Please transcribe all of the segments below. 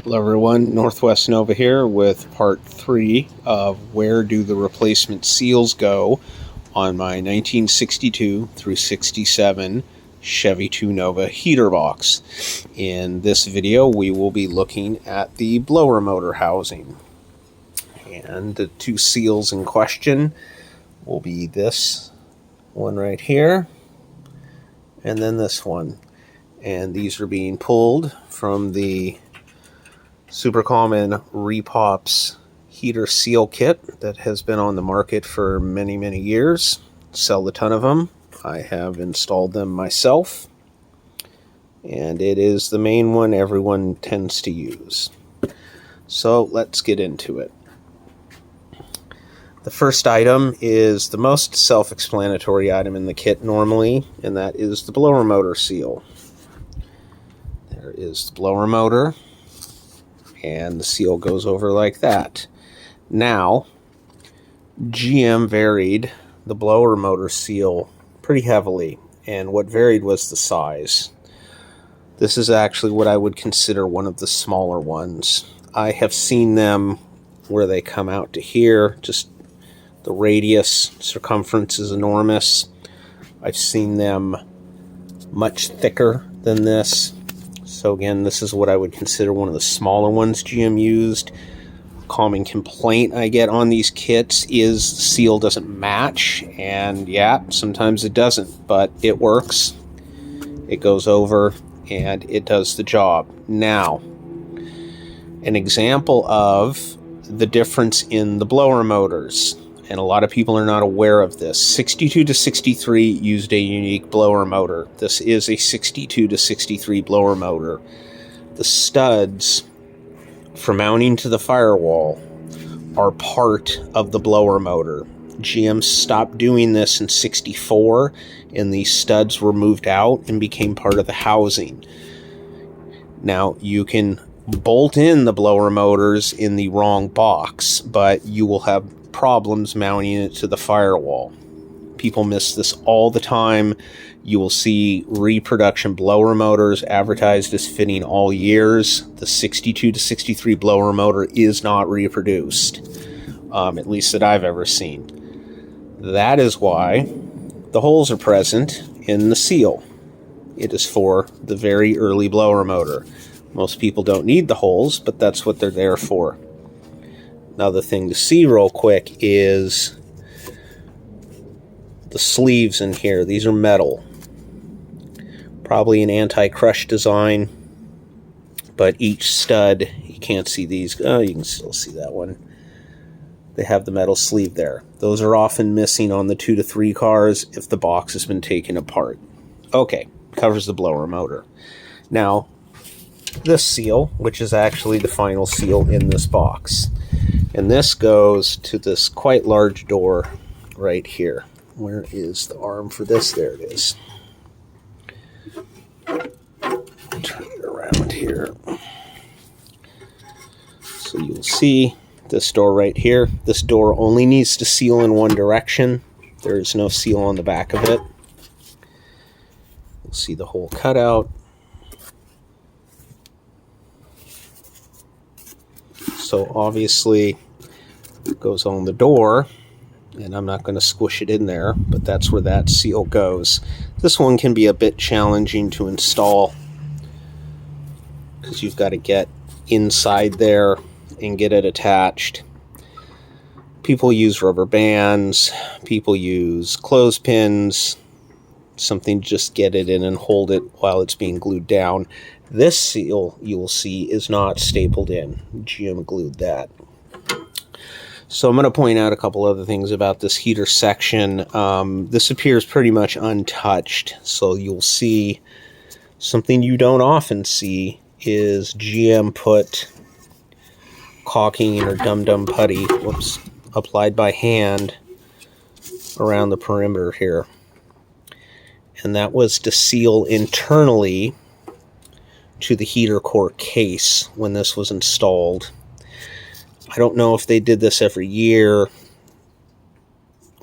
Hello everyone, Northwest Nova here with part 3 of where do the replacement seals go on my 1962 through 67 Chevy II Nova heater box. In this video we will be looking at the blower motor housing, and the two seals in question will be this one right here and then this one, and these are being pulled from the super common Repops heater seal kit that has been on the market for many years. Sell a ton of them. I have installed them myself, and it is the main one everyone tends to use. So let's get into it. The first item is the most self-explanatory item in the kit normally, and that is the blower motor seal. There is the blower motor, and the seal goes over like that. Now, GM varied the blower motor seal pretty heavily, and what varied was the size. This is actually what I would consider one of the smaller ones. I have seen them where they come out to here, just the radius, circumference is enormous. I've seen them much thicker than this. So again, this is what I would consider one of the smaller ones GM used. Common complaint I get on these kits is the seal doesn't match, and yeah, sometimes it doesn't, but it works. It goes over and it does the job. Now, an example of the difference in the blower motors, and a lot of people are not aware of this. 62 to 63 used a unique blower motor. This is a 62 to 63 blower motor. The studs for mounting to the firewall are part of the blower motor. GM stopped doing this in 64, and these studs were moved out and became part of the housing. Now, you can bolt in the blower motors in the wrong box, but you will have problems mounting it to the firewall. People miss this all the time. You will see reproduction blower motors advertised as fitting all years. The 62 to 63 blower motor is not reproduced, at least that I've ever seen. That is why the holes are present in the seal. It is for the very early blower motor. Most people don't need the holes, but that's what they're there for. Another thing to see real quick is the sleeves in here. These are metal. Probably an anti-crush design, but each stud, you can't see these. Oh, you can still see that one. They have the metal sleeve there. Those are often missing on the 2 to 3 cars if the box has been taken apart. Okay, covers the blower motor. Now, this seal, which is actually the final seal in this box. And this goes to this quite large door right here. Where is the arm for this? There it is. Turn it around here. So you'll see this door right here. This door only needs to seal in one direction. There is no seal on the back of it. You'll see the hole cut out. So obviously it goes on the door, and I'm not going to squish it in there, but that's where that seal goes. This one can be a bit challenging to install because you've got to get inside there and get it attached. People use rubber bands, people use clothespins, something to just get it in and hold it while it's being glued down. This seal, you will see, is not stapled in. GM glued that. So I'm going to point out a couple other things about this heater section. This appears pretty much untouched, so you'll see something you don't often see is GM put caulking or dum-dum putty, applied by hand around the perimeter here. And that was to seal internally to the heater core case when this was installed. I don't know if they did this every year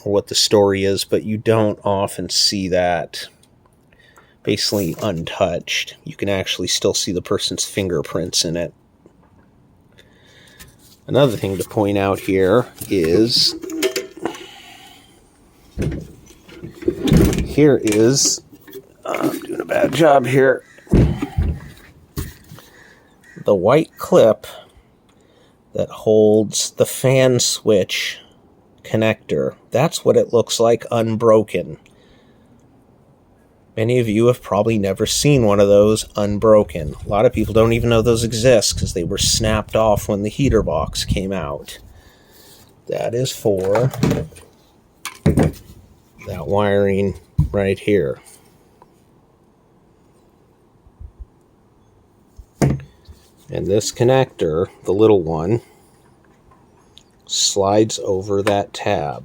or what the story is, but you don't often see that basically untouched. You can actually still see the person's fingerprints in it. Another thing to point out here is I'm doing a bad job here, the white clip that holds the fan switch connector. That's what it looks like unbroken. Many of you have probably never seen one of those unbroken. A lot of people don't even know those exist because they were snapped off when the heater box came out. That is for that wiring right here. And this connector, the little one, slides over that tab.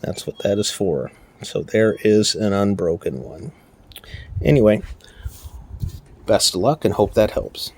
That's what that is for. So there is an unbroken one. Anyway, best of luck and hope that helps.